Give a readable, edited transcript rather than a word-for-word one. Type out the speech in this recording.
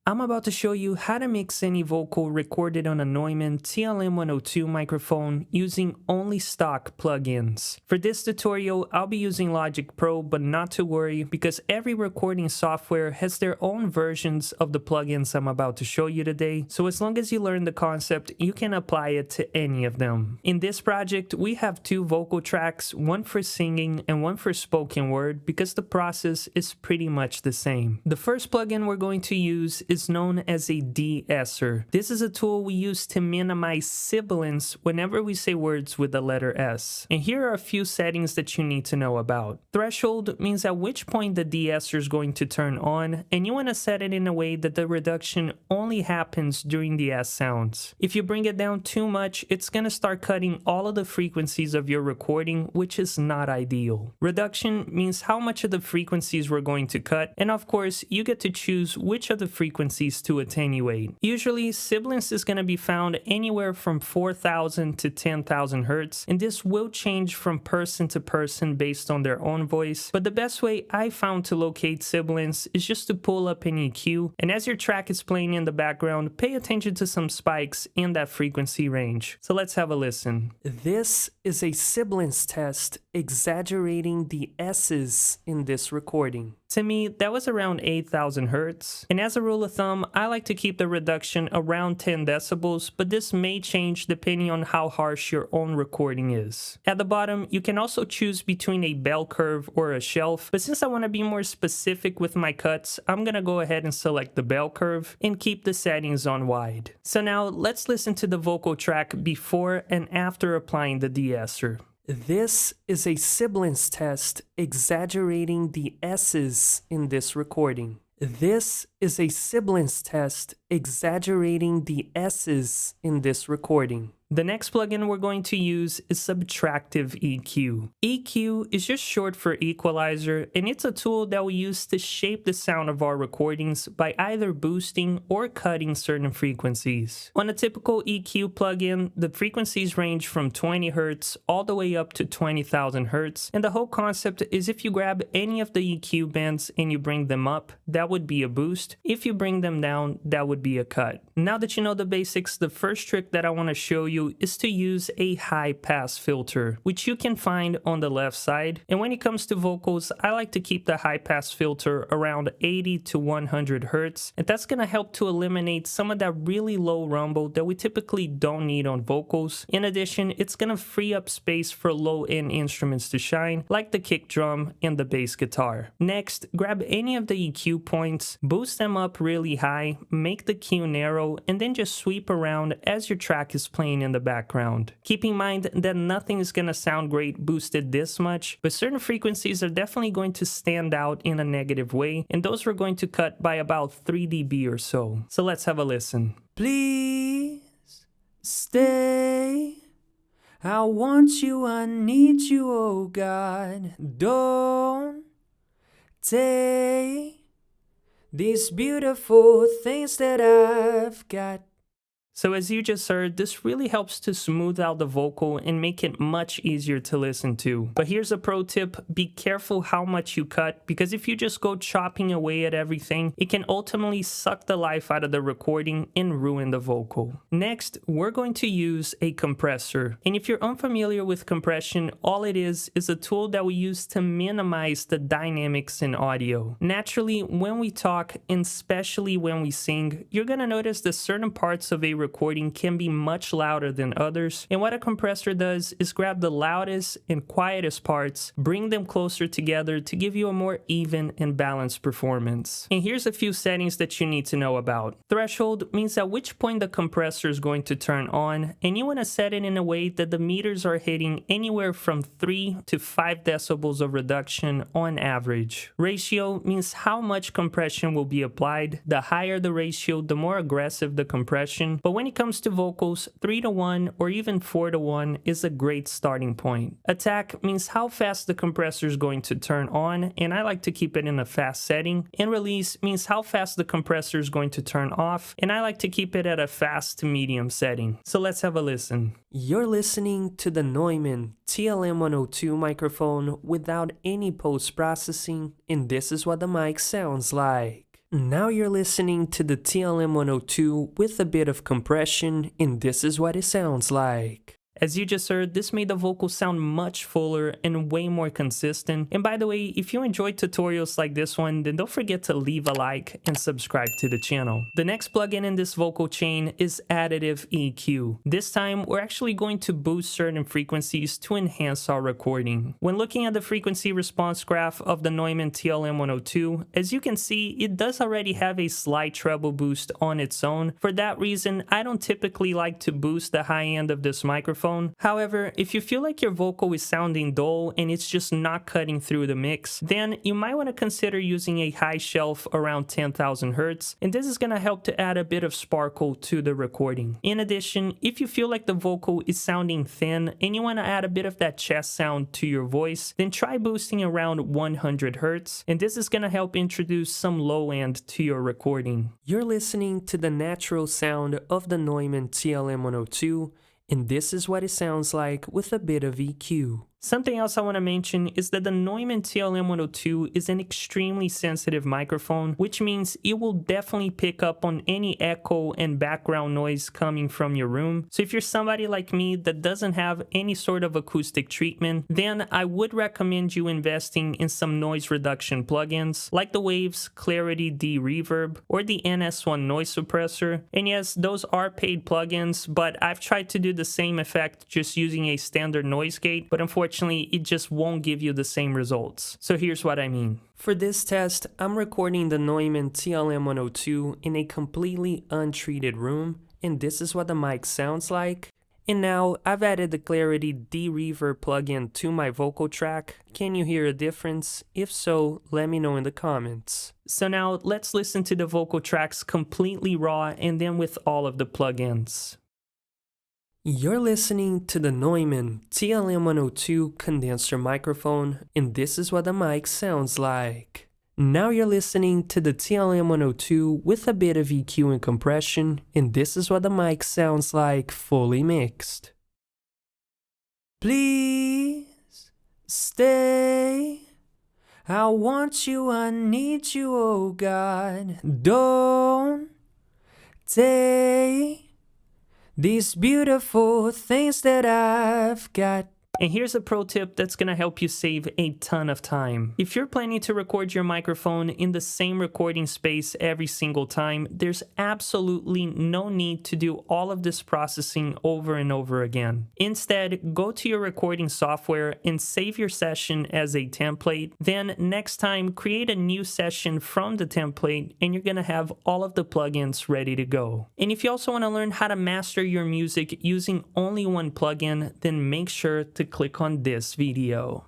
I'm about to show you how to mix any vocal recorded on a Neumann TLM 102 microphone using only stock plugins. For this tutorial, I'll be using Logic Pro, but not to worry because every recording software has their own versions of the plugins I'm about to show you today, so as long as you learn the concept, you can apply it to any of them. In this project, we have two vocal tracks, one for singing and one for spoken word because the process is pretty much the same. The first plugin we're going to use is known as a DEESSER. This is a tool we use to minimize sibilance whenever we say words with the letter S. And here are a few settings that you need to know about. Threshold means at which point the DEESSER is going to turn on, and you want to set it in a way that the reduction only happens during the S sounds. If you bring it down too much, it's going to start cutting all of the frequencies of your recording, which is not ideal. Reduction means how much of the frequencies we're going to cut, and of course, you get to choose which of the frequencies to attenuate. Usually, sibilance is going to be found anywhere from 4,000 to 10,000 hertz, and this will change from person to person based on their own voice, but the best way I found to locate sibilance is just to pull up an EQ, and as your track is playing in the background, pay attention to some spikes in that frequency range. So let's have a listen. This is a sibilance test exaggerating the S's in this recording. To me, that was around 8,000 hertz. And as a rule of thumb, I like to keep the reduction around 10 decibels, but this may change depending on how harsh your own recording is. At the bottom, you can also choose between a bell curve or a shelf, but since I want to be more specific with my cuts, I'm gonna go ahead and select the bell curve and keep the settings on wide. So now let's listen to the vocal track before and after applying the DEESSER. This is a sibilance test exaggerating the S's in this recording. This is a sibilance test exaggerating the S's in this recording. The next plugin we're going to use is SUBTRACTIVE EQ. EQ is just short for equalizer, and it's a tool that we use to shape the sound of our recordings by either boosting or cutting certain frequencies. On a typical EQ plugin, the frequencies range from 20 Hz all the way up to 20,000 Hz, and the whole concept is if you grab any of the EQ bands and you bring them up, that would be a boost. If you bring them down, that would be a cut. Now that you know the basics, the first trick that I want to show you is to use a high pass filter, which you can find on the left side. And when it comes to vocals, I like to keep the high pass filter around 80 to 100 Hz, and that's going to help to eliminate some of that really low rumble that we typically don't need on vocals. In addition, it's going to free up space for low-end instruments to shine, like the kick drum and the bass guitar. Next, grab any of the EQ points, boost them up really high, make the Q narrow, and then just sweep around as your track is playing in the background. Keep in mind that nothing is going to sound great boosted this much, but certain frequencies are definitely going to stand out in a negative way, and those we're going to cut by about 3 dB or so. So let's have a listen. Please stay. I want you, I need you, oh God. Don't take these beautiful things that I've got. So as you just heard, this really helps to smooth out the vocal and make it much easier to listen to. But here's a pro tip, be careful how much you cut, because if you just go chopping away at everything, it can ultimately suck the life out of the recording and ruin the vocal. Next, we're going to use a compressor. And if you're unfamiliar with compression, all it is a tool that we use to minimize the dynamics in audio. Naturally, when we talk, and especially when we sing, you're gonna notice that certain parts of a recording can be much louder than others, and what a compressor does is grab the loudest and quietest parts, bring them closer together to give you a more even and balanced performance. And here's a few settings that you need to know about. Threshold means at which point the compressor is going to turn on, and you want to set it in a way that the meters are hitting anywhere from 3 to 5 decibels of reduction on average. Ratio means how much compression will be applied. The higher the ratio, the more aggressive the compression, but when it comes to vocals, 3:1 or even 4:1 is a great starting point. Attack means how fast the compressor is going to turn on, and I like to keep it in a fast setting. And release means how fast the compressor is going to turn off, and I like to keep it at a fast to medium setting. So let's have a listen. You're listening to the Neumann TLM 102 microphone without any post-processing, and this is what the mic sounds like. Now you're listening to the TLM 102 with a bit of compression, and this is what it sounds like. As you just heard, this made the vocal sound much fuller and way more consistent. And by the way, if you enjoyed tutorials like this one, then don't forget to leave a like and subscribe to the channel. The next plugin in this vocal chain is Additive EQ. This time, we're actually going to boost certain frequencies to enhance our recording. When looking at the frequency response graph of the Neumann TLM 102, as you can see, it does already have a slight treble boost on its own. For that reason, I don't typically like to boost the high end of this microphone. However, if you feel like your vocal is sounding dull and it's just not cutting through the mix, then you might want to consider using a high shelf around 10,000 Hz, and this is going to help to add a bit of sparkle to the recording. In addition, if you feel like the vocal is sounding thin and you want to add a bit of that chest sound to your voice, then try boosting around 100 Hz, and this is going to help introduce some low end to your recording. You're listening to the natural sound of the Neumann TLM 102, and this is what it sounds like with a bit of EQ. Something else I want to mention is that the Neumann TLM 102 is an extremely sensitive microphone, which means it will definitely pick up on any echo and background noise coming from your room. So if you're somebody like me that doesn't have any sort of acoustic treatment, then I would recommend you investing in some noise reduction plugins like the Waves Clarity D Reverb or the NS1 noise suppressor. And yes, those are paid plugins, but I've tried to do the same effect just using a standard noise gate, but unfortunately it just won't give you the same results. So here's what I mean. For this test, I'm recording the Neumann TLM 102 in a completely untreated room, and this is what the mic sounds like. And now I've added the Clarity D Reverb plugin to my vocal track. Can you hear a difference? If so, let me know in the comments. So now let's listen to the vocal tracks completely raw and then with all of the plugins. You're listening to the Neumann TLM 102 condenser microphone, and this is what the mic sounds like. Now you're listening to the TLM 102 with a bit of EQ and compression, and this is what the mic sounds like fully mixed. Please stay. I want you, I need you, oh God. Don't take these beautiful things that I've got. And here's a pro tip that's gonna help you save a ton of time. If you're planning to record your microphone in the same recording space every single time, there's absolutely no need to do all of this processing over and over again. Instead, go to your recording software and save your session as a template. Then next time, create a new session from the template and you're gonna have all of the plugins ready to go. And if you also wanna learn how to master your music using only one plugin, then make sure to click on this video.